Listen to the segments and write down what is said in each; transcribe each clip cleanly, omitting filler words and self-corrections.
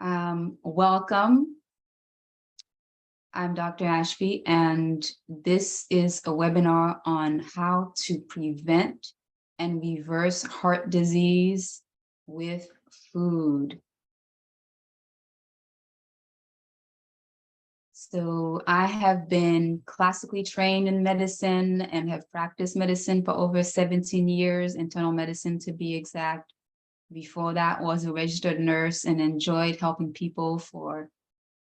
Welcome. I'm Dr. Ashby, and this is a webinar on how to prevent and reverse heart disease with food. So I have been classically trained in medicine and have practiced medicine for over 17 years, internal medicine to be exact. Before that, was a registered nurse and enjoyed helping people for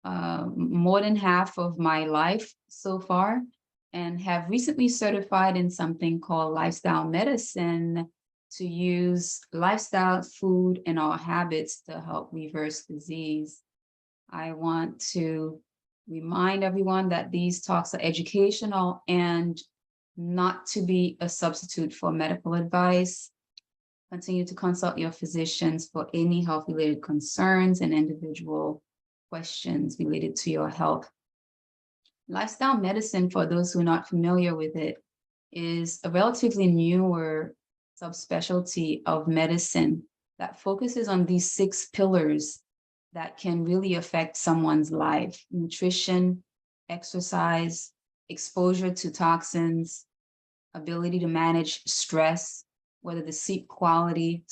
more than half of my life so far, and have recently certified in something called lifestyle medicine to use lifestyle, food, and our habits to help reverse disease. I want to remind everyone that these talks are educational and not to be a substitute for medical advice. Continue to consult your physicians for any health-related concerns and individual questions related to your health. Lifestyle medicine, for those who are not familiar with it, is a relatively newer subspecialty of medicine that focuses on these 6 pillars that can really affect someone's life: nutrition, exercise, exposure to toxins, ability to manage stress, whether the sleep quality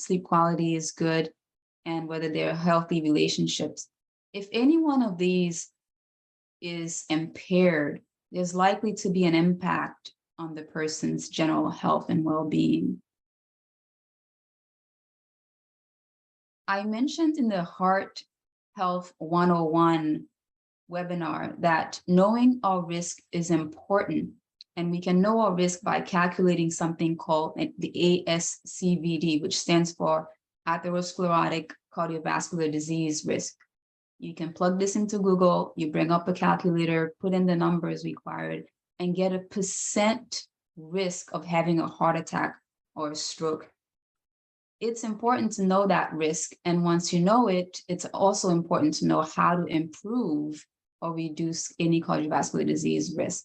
is good, and whether there are healthy relationships. If any one of these is impaired, there's likely to be an impact on the person's general health and well-being. I mentioned in the Heart Health 101 webinar that knowing our risk is important, and we can know our risk by calculating something called the ASCVD, which stands for atherosclerotic cardiovascular disease risk. You can plug this into Google, you bring up a calculator, put in the numbers required, and get a percent risk of having a heart attack or a stroke. It's important to know that risk, and once you know it, it's also important to know how to improve or reduce any cardiovascular disease risk.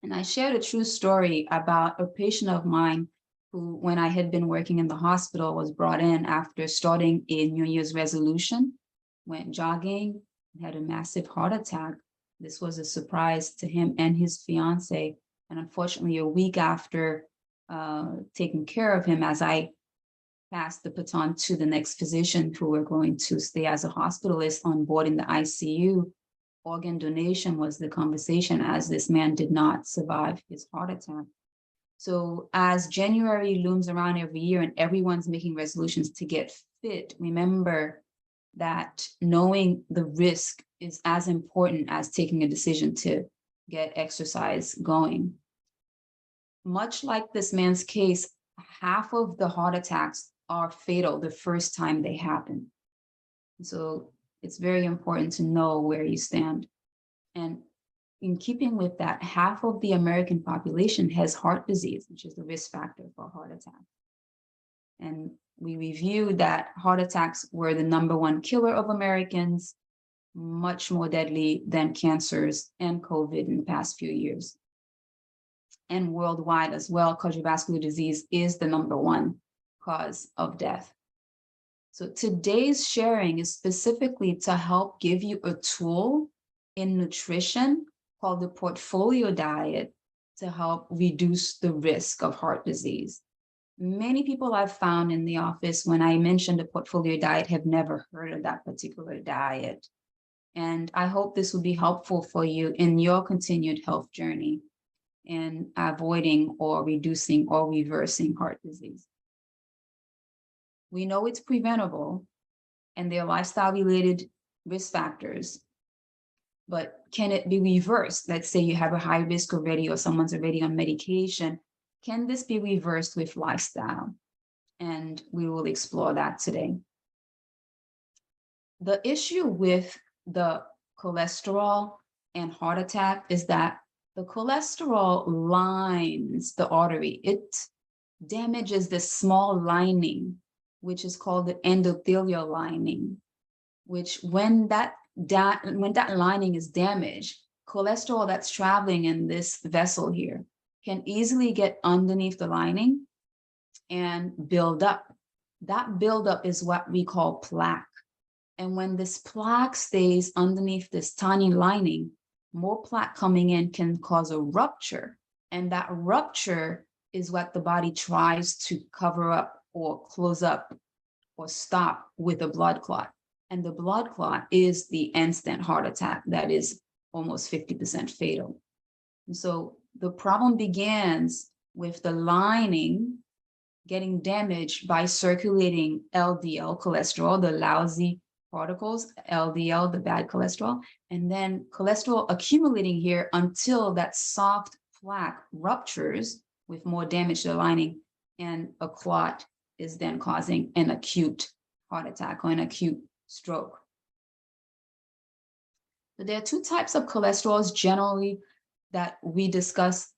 And I shared a true story about a patient of mine who, when I had been working in the hospital, was brought in after starting a New Year's resolution, went jogging, had a massive heart attack. This was a surprise to him and his fiance. And unfortunately, a week after taking care of him, as I passed the baton to the next physician who were going to stay as a hospitalist on board in the ICU, organ donation was the conversation, as this man did not survive his heart attack. So as January looms around every year and everyone's making resolutions to get fit, remember that knowing the risk is as important as taking a decision to get exercise going. Much like this man's case, half of the heart attacks are fatal the first time they happen. So it's very important to know where you stand. And in keeping with that, half of the American population has heart disease, which is the risk factor for heart attack. And we reviewed that heart attacks were the #1 killer of Americans, much more deadly than cancers and COVID in the past few years. And worldwide as well, cardiovascular disease is the #1 cause of death. So today's sharing is specifically to help give you a tool in nutrition called the portfolio diet to help reduce the risk of heart disease. Many people I've found in the office, when I mentioned a portfolio diet, have never heard of that particular diet. And I hope this will be helpful for you in your continued health journey in avoiding or reducing or reversing heart disease. We know it's preventable and there are lifestyle-related risk factors, but can it be reversed? Let's say you have a high risk already or someone's already on medication. Can this be reversed with lifestyle? And we will explore that today. The issue with the cholesterol and heart attack is that the cholesterol lines the artery. It damages the small lining, which is called the endothelial lining, which when that lining is damaged, cholesterol that's traveling in this vessel here can easily get underneath the lining and build up. That buildup is what we call plaque. And when this plaque stays underneath this tiny lining, more plaque coming in can cause a rupture. And that rupture is what the body tries to cover up or close up or stop with a blood clot. And the blood clot is the instant heart attack that is almost 50% fatal. And so the problem begins with the lining getting damaged by circulating LDL cholesterol, the lousy particles, LDL, the bad cholesterol, and then cholesterol accumulating here until that soft plaque ruptures with more damage to the lining, and a clot is then causing an acute heart attack or an acute stroke. So there are two types of cholesterols generally that we discuss.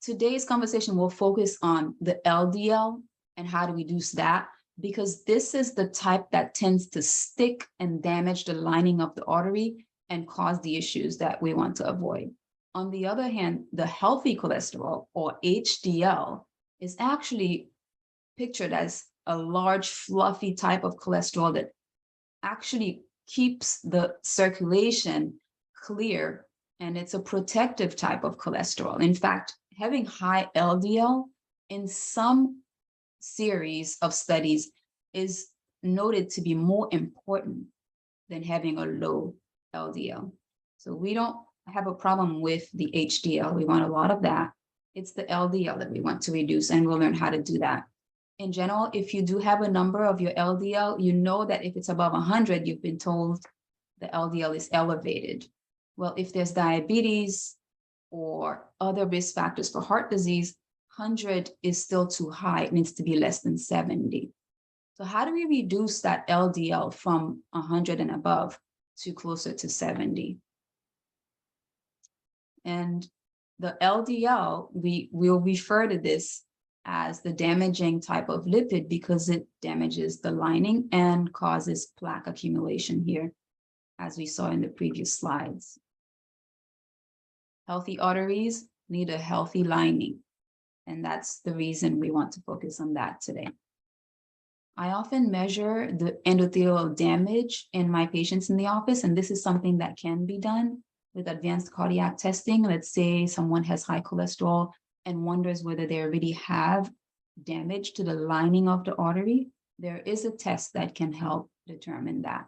Today's conversation will focus on the LDL and how to reduce that, because this is the type that tends to stick and damage the lining of the artery and cause the issues that we want to avoid. On the other hand, the healthy cholesterol, or HDL, is actually pictured as a large, fluffy type of cholesterol that actually keeps the circulation clear, and it's a protective type of cholesterol. In fact, having high LDL in some series of studies is noted to be more important than having a low LDL. So we don't have a problem with the HDL. We want a lot of that. It's the LDL that we want to reduce, and we'll learn how to do that. In general, if you do have a number of your LDL, you know that if it's above 100, you've been told the LDL is elevated. Well, if there's diabetes or other risk factors for heart disease, 100 is still too high. It needs to be less than 70. So how do we reduce that LDL from 100 and above to closer to 70? And the LDL, we will refer to this as the damaging type of lipid because it damages the lining and causes plaque accumulation here, as we saw in the previous slides. Healthy arteries need a healthy lining, and that's the reason we want to focus on that today. I often measure the endothelial damage in my patients in the office, and this is something that can be done with advanced cardiac testing. Let's say someone has high cholesterol and wonders whether they already have damage to the lining of the artery. There is a test that can help determine that.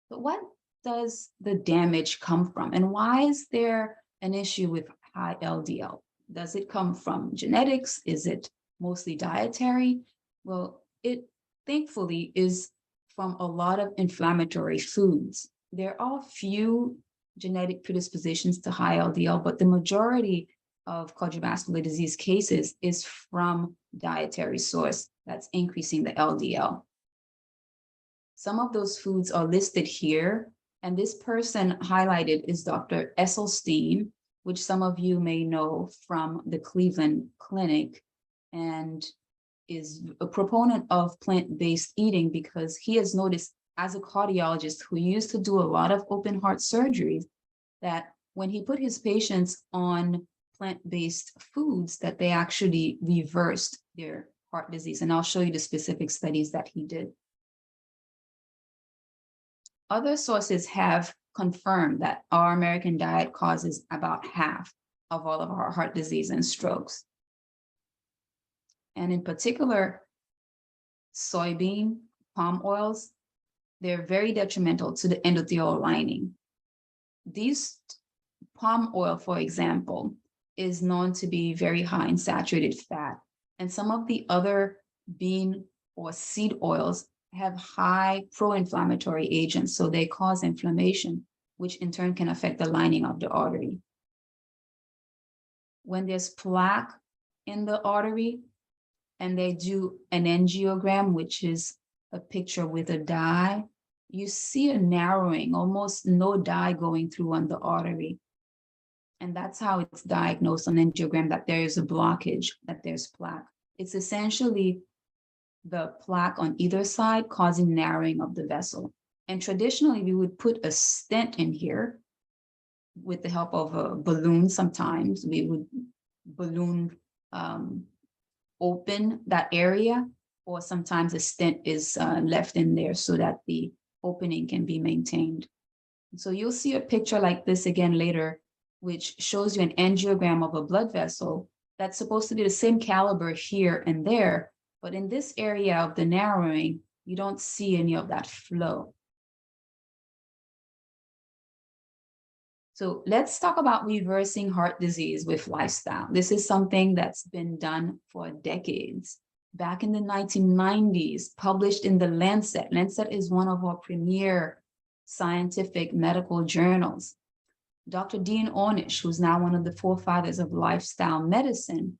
But what does the damage come from, and why is there an issue with high LDL? Does it come from genetics? Is it mostly dietary? Well, it thankfully is from a lot of inflammatory foods. There are few genetic predispositions to high LDL, but the majority of cardiovascular disease cases is from dietary source that's increasing the LDL. Some of those foods are listed here, and this person highlighted is Dr. Esselstyn, which some of you may know from the Cleveland Clinic, and is a proponent of plant-based eating because he has noticed, as a cardiologist who used to do a lot of open heart surgeries, that when he put his patients on plant-based foods, that they actually reversed their heart disease. And I'll show you the specific studies that he did. Other sources have confirmed that our American diet causes about half of all of our heart disease and strokes. And in particular, soybean, palm oils, they're very detrimental to the endothelial lining. These palm oil, for example, is known to be very high in saturated fat. And some of the other bean or seed oils have high pro-inflammatory agents, so they cause inflammation, which in turn can affect the lining of the artery. When there's plaque in the artery, and they do an angiogram, which is a picture with a dye, you see a narrowing, almost no dye going through on the artery. And that's how it's diagnosed on angiogram, that there is a blockage, that there's plaque. It's essentially the plaque on either side causing narrowing of the vessel. And traditionally, we would put a stent in here with the help of a balloon. Sometimes we would balloon open that area or sometimes a stent is left in there so that the opening can be maintained. So you'll see a picture like this again later, which shows you an angiogram of a blood vessel that's supposed to be the same caliber here and there, but in this area of the narrowing, you don't see any of that flow. So let's talk about reversing heart disease with lifestyle. This is something that's been done for decades. Back in the 1990s, published in the Lancet. Lancet is one of our premier scientific medical journals. Dr. Dean Ornish, who's now one of the forefathers of lifestyle medicine,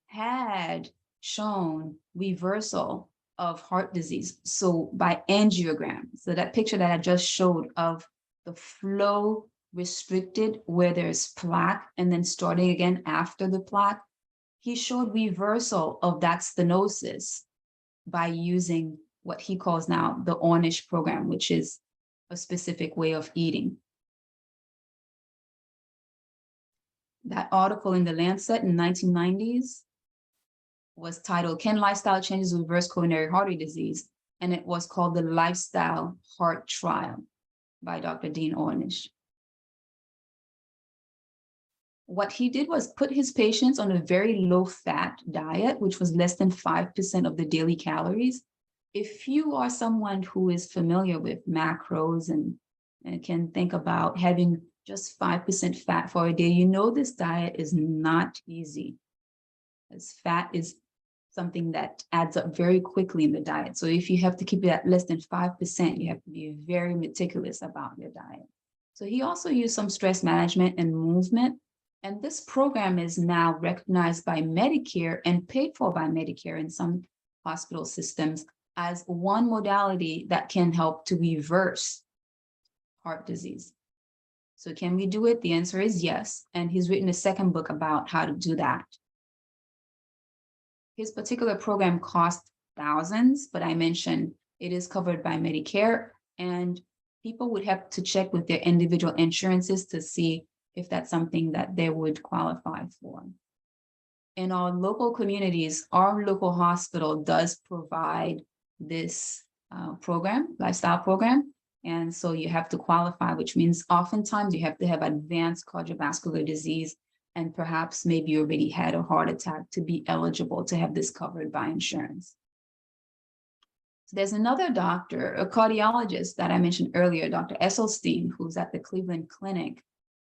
had shown reversal of heart disease. So by angiogram, so that picture that I just showed of the flow restricted where there's plaque and then starting again after the plaque, he showed reversal of that stenosis by using what he calls now the Ornish program, which is a specific way of eating. That article in the Lancet in the 1990s was titled, "Can Lifestyle Changes Reverse Coronary Artery Disease?" And it was called the Lifestyle Heart Trial by Dr. Dean Ornish. What he did was put his patients on a very low-fat diet, which was less than 5% of the daily calories. If you are someone who is familiar with macros and can think about having just 5% fat for a day, you know this diet is not easy, as fat is something that adds up very quickly in the diet. So if you have to keep it at less than 5%, you have to be very meticulous about your diet. So he also used some stress management and movement. And this program is now recognized by Medicare and paid for by Medicare in some hospital systems as one modality that can help to reverse heart disease. So can we do it? The answer is yes. And he's written a second book about how to do that. His particular program costs thousands, but I mentioned it is covered by Medicare, and people would have to check with their individual insurances to see if that's something that they would qualify for. In our local communities, our local hospital does provide this program, lifestyle program. And so you have to qualify, which means oftentimes you have to have advanced cardiovascular disease and perhaps maybe you already had a heart attack to be eligible to have this covered by insurance. So there's another doctor, a cardiologist that I mentioned earlier, Dr. Esselstyn, who's at the Cleveland Clinic,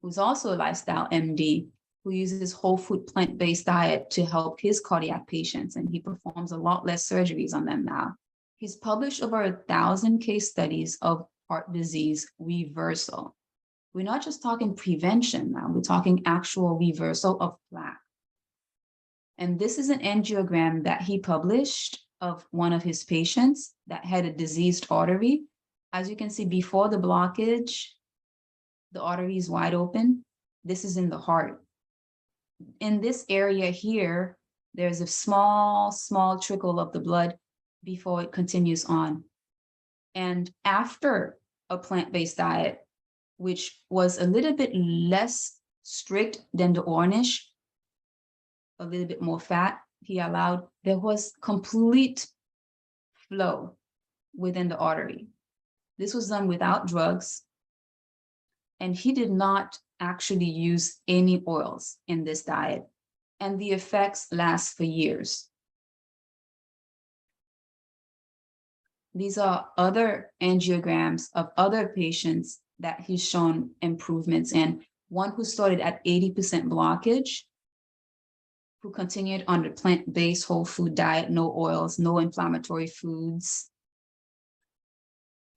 who's also a lifestyle MD, who uses whole food plant-based diet to help his cardiac patients, and he performs a lot less surgeries on them now. He's published over 1,000 case studies of heart disease reversal. We're not just talking prevention now, we're talking actual reversal of plaque. And this is an angiogram that he published of one of his patients that had a diseased artery. As you can see, before the blockage, the artery is wide open. This is in the heart. In this area here, there's a small trickle of the blood before it continues on. And after a plant-based diet, which was a little bit less strict than the Ornish, a little bit more fat, there was complete flow within the artery. This was done without drugs. And he did not actually use any oils in this diet. And the effects last for years. These are other angiograms of other patients that he's shown improvements in. One who started at 80% blockage, who continued on the plant-based whole food diet, no oils, no inflammatory foods.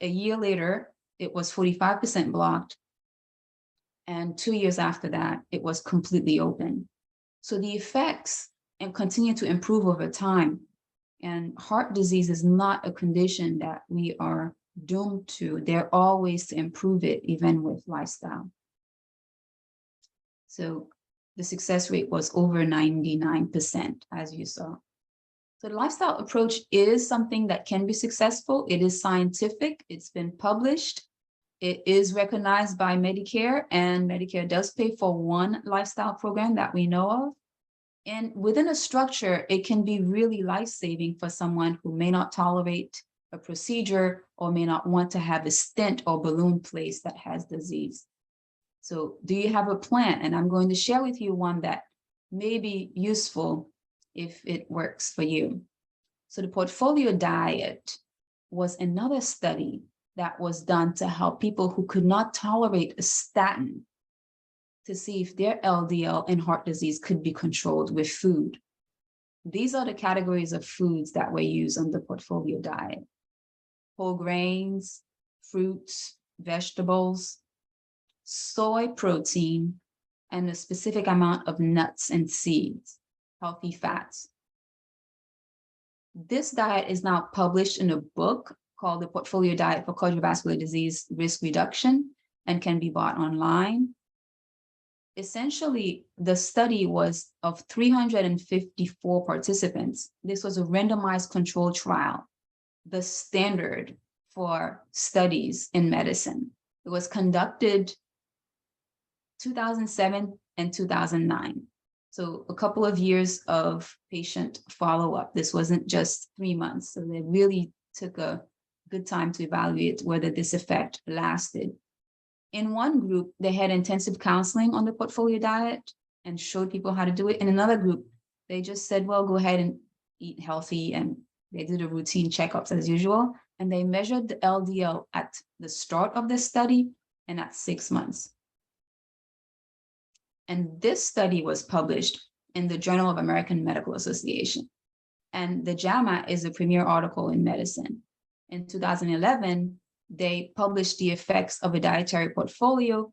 A year later, it was 45% blocked. And 2 years after that, it was completely open. So the effects and continue to improve over time. And heart disease is not a condition that we are doomed to. There are ways to improve it, even with lifestyle. So the success rate was over 99%, as you saw. So the lifestyle approach is something that can be successful. It is scientific. It's been published. It is recognized by Medicare, and Medicare does pay for one lifestyle program that we know of. And within a structure, it can be really life-saving for someone who may not tolerate a procedure or may not want to have a stent or balloon placed that has disease. So do you have a plan? And I'm going to share with you one that may be useful if it works for you. So the portfolio diet was another study that was done to help people who could not tolerate a statin to see if their LDL and heart disease could be controlled with food. These are the categories of foods that were used on the portfolio diet: whole grains, fruits, vegetables, soy protein, and a specific amount of nuts and seeds, healthy fats. This diet is now published in a book called The Portfolio Diet for Cardiovascular Disease Risk Reduction and can be bought online. Essentially, the study was of 354 participants. This was a randomized controlled trial, the standard for studies in medicine. It was conducted 2007 and 2009. So a couple of years of patient follow-up. This wasn't just 3 months. So they really took a good time to evaluate whether this effect lasted. In one group, they had intensive counseling on the portfolio diet and showed people how to do it. In another group, they just said, well, go ahead and eat healthy. And they did a routine checkups as usual. And they measured the LDL at the start of the study and at 6 months. And this study was published in the Journal of American Medical Association. And the JAMA is a premier article in medicine. In 2011, they published the effects of a dietary portfolio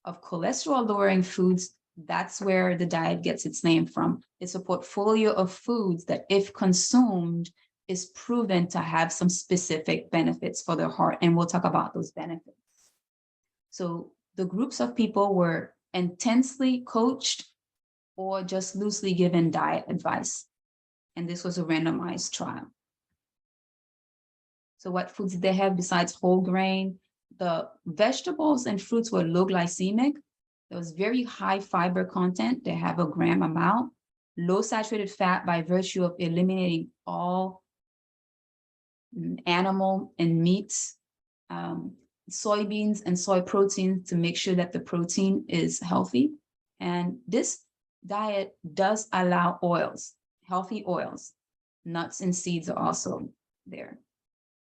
of cholesterol-lowering foods. That's where the diet gets its name from. It's a portfolio of foods that, if consumed, is proven to have some specific benefits for the heart. And we'll talk about those benefits. So the groups of people were intensely coached or just loosely given diet advice. And this was a randomized trial. So what foods did they have besides whole grain? The vegetables and fruits were low glycemic. There was very high fiber content. They have a gram amount. Low saturated fat by virtue of eliminating all animal and meats. Soybeans and soy protein to make sure that the protein is healthy. And this diet does allow oils, healthy oils. Nuts and seeds are also there.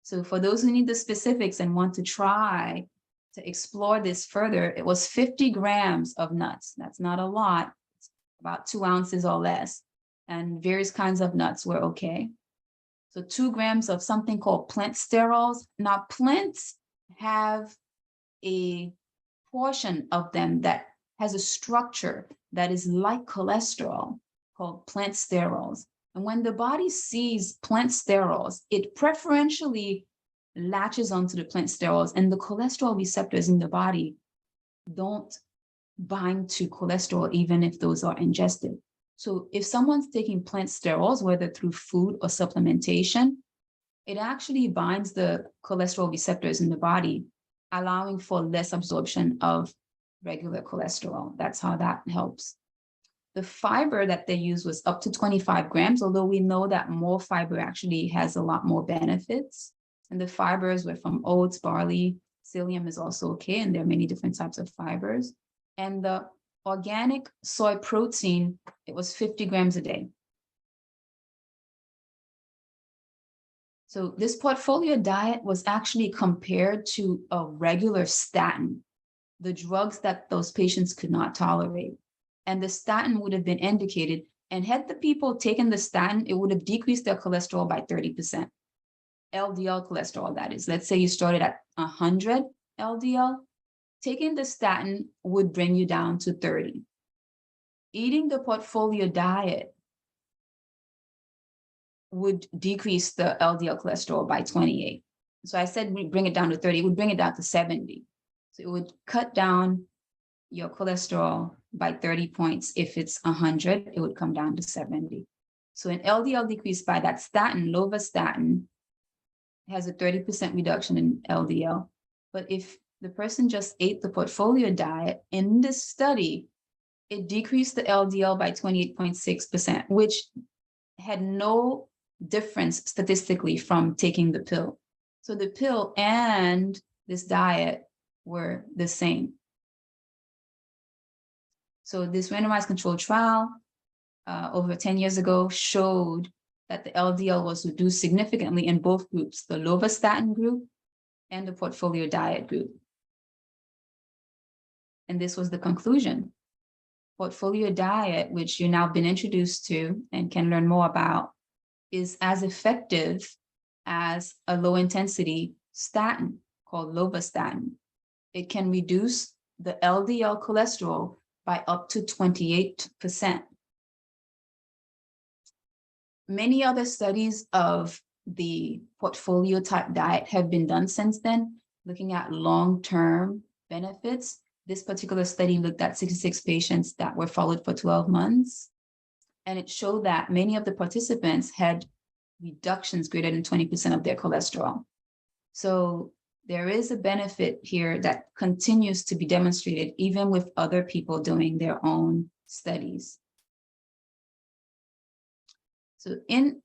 So for those who need the specifics and want to try to explore this further, it was 50 grams of nuts. That's not a lot, it's about 2 ounces or less. And various kinds of nuts were okay. So 2 grams of something called plant sterols. Now, plants have a portion of them that has a structure that is like cholesterol called plant sterols. And when the body sees plant sterols, it preferentially latches onto the plant sterols, and the cholesterol receptors in the body don't bind to cholesterol even if those are ingested. So if someone's taking plant sterols, whether through food or supplementation, it actually binds the cholesterol receptors in the body, allowing for less absorption of regular cholesterol. That's how that helps. The fiber that they used was up to 25 grams, although we know that more fiber actually has a lot more benefits. And the fibers were from oats, barley, psyllium is also okay, and there are many different types of fibers. And the organic soy protein, it was 50 grams a day. So this portfolio diet was actually compared to a regular statin, the drugs that those patients could not tolerate. And the statin would have been indicated, and had the people taken the statin, it would have decreased their cholesterol by 30%. LDL cholesterol, that is. Let's say you started at 100 LDL, taking the statin would bring you down to 30. Eating the portfolio diet would decrease the LDL cholesterol by 28. So I said we bring it down to 30, it would bring it down to 70. So it would cut down your cholesterol by 30 points. If it's 100, it would come down to 70. So an LDL decrease by that statin, lovastatin, has a 30% reduction in LDL. But if the person just ate the portfolio diet in this study, it decreased the LDL by 28.6%, which had no difference statistically from taking the pill. So the pill and this diet were the same. So this randomized controlled trial over 10 years ago showed that the LDL was reduced significantly in both groups, the lovastatin group and the portfolio diet group. And this was the conclusion. Portfolio diet, which you've now been introduced to and can learn more about, is as effective as a low-intensity statin called lovastatin. It can reduce the LDL cholesterol by up to 28%. Many other studies of the portfolio type diet have been done since then, looking at long-term benefits. This particular study looked at 66 patients that were followed for 12 months. And it showed that many of the participants had reductions greater than 20% of their cholesterol. So there is a benefit here that continues to be demonstrated even with other people doing their own studies. So in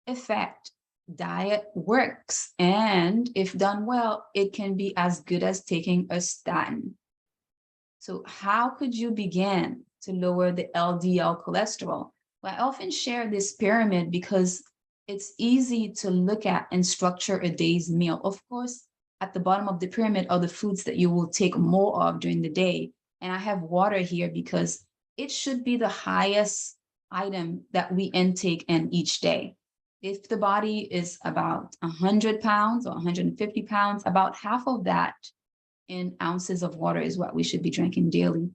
effect, diet works, and if done well, it can be as good as taking a statin. So how could you begin to lower the LDL cholesterol? Well, I often share this pyramid because it's easy to look at and structure a day's meal. Of course, at the bottom of the pyramid are the foods that you will take more of during the day. And I have water here because it should be the highest item that we intake in each day. If the body is about 100 pounds or 150 pounds, about half of that in ounces of water is what we should be drinking daily.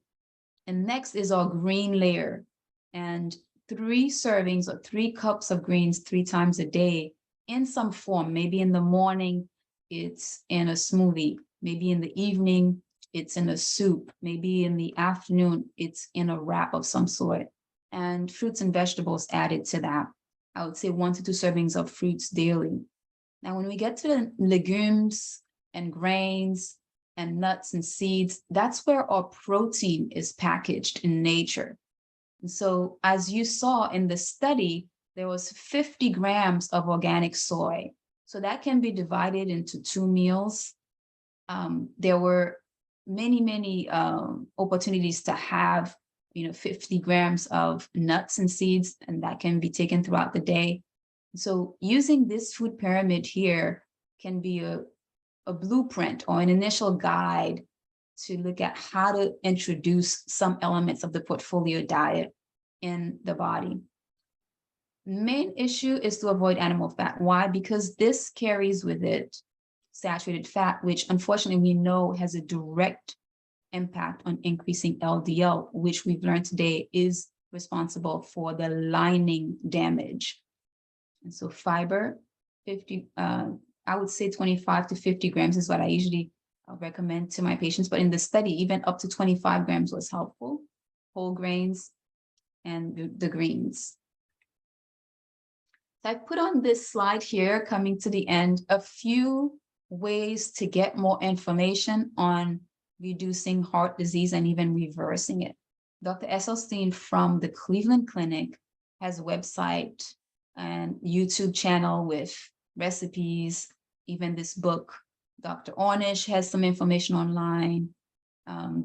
And next is our green layer. And 3 servings or 3 cups of greens 3 times a day in some form. Maybe in the morning, it's in a smoothie. Maybe in the evening, it's in a soup. Maybe in the afternoon, it's in a wrap of some sort. And fruits and vegetables added to that. I would say 1 to 2 servings of fruits daily. Now, when we get to the legumes and grains and nuts and seeds, that's where our protein is packaged in nature. And so as you saw in the study, there was 50 grams of organic soy. So that can be divided into 2 meals. There were many opportunities to have 50 grams of nuts and seeds, and that can be taken throughout the day. So using this food pyramid here can be a blueprint or an initial guide to look at how to introduce some elements of the portfolio diet in the body. Main issue is to avoid animal fat. Why? Because this carries with it saturated fat, which unfortunately we know has a direct impact on increasing LDL, which we've learned today is responsible for the lining damage. And so fiber, 50, I would say 25 to 50 grams is what I usually recommend to my patients. But in the study, even up to 25 grams was helpful. Whole grains and the greens. So I put on this slide here, coming to the end, a few ways to get more information on reducing heart disease and even reversing it. Dr. Esselstyn from the Cleveland Clinic has a website and YouTube channel with recipes, even this book. Dr. Ornish has some information online.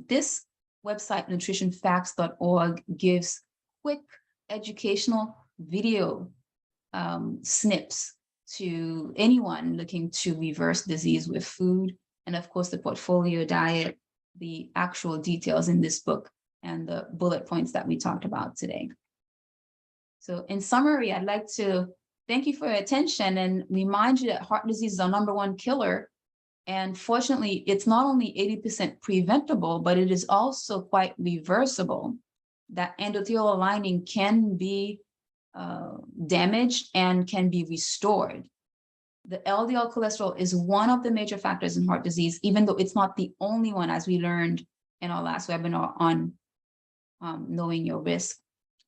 This website, nutritionfacts.org, gives quick educational video snips to anyone looking to reverse disease with food. And of course, the portfolio diet, the actual details in this book, and the bullet points that we talked about today. So in summary, I'd like to thank you for your attention and remind you that heart disease is our #1 killer. And fortunately, it's not only 80% preventable, but it is also quite reversible. That endothelial lining can be damaged and can be restored. The LDL cholesterol is one of the major factors in heart disease, even though it's not the only one, as we learned in our last webinar on knowing your risk.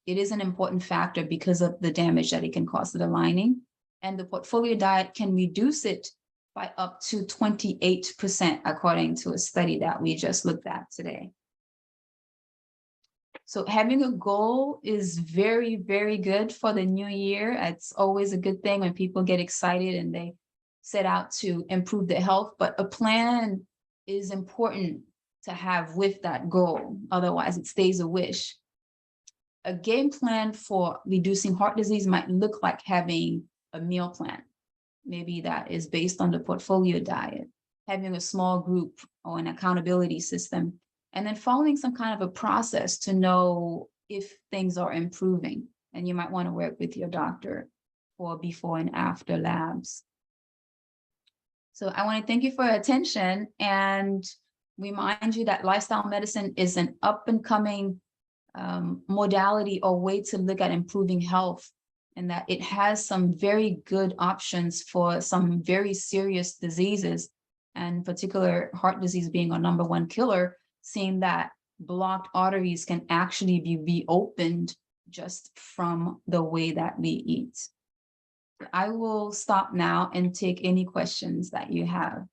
It is an important factor because of the damage that it can cause to the lining. And the portfolio diet can reduce it by up to 28%, according to a study that we just looked at today. So having a goal is very, very good for the new year. It's always a good thing when people get excited and they set out to improve their health, but a plan is important to have with that goal. Otherwise, it stays a wish. A game plan for reducing heart disease might look like having a meal plan. Maybe that is based on the portfolio diet, having a small group or an accountability system, and then following some kind of a process to know if things are improving. And you might want to work with your doctor for before and after labs. So I want to thank you for your attention and remind you that lifestyle medicine is an up and coming modality or way to look at improving health, and that it has some very good options for some very serious diseases, and in particular heart disease being our #1 killer, seeing that blocked arteries can actually be reopened just from the way that we eat. I will stop now and take any questions that you have.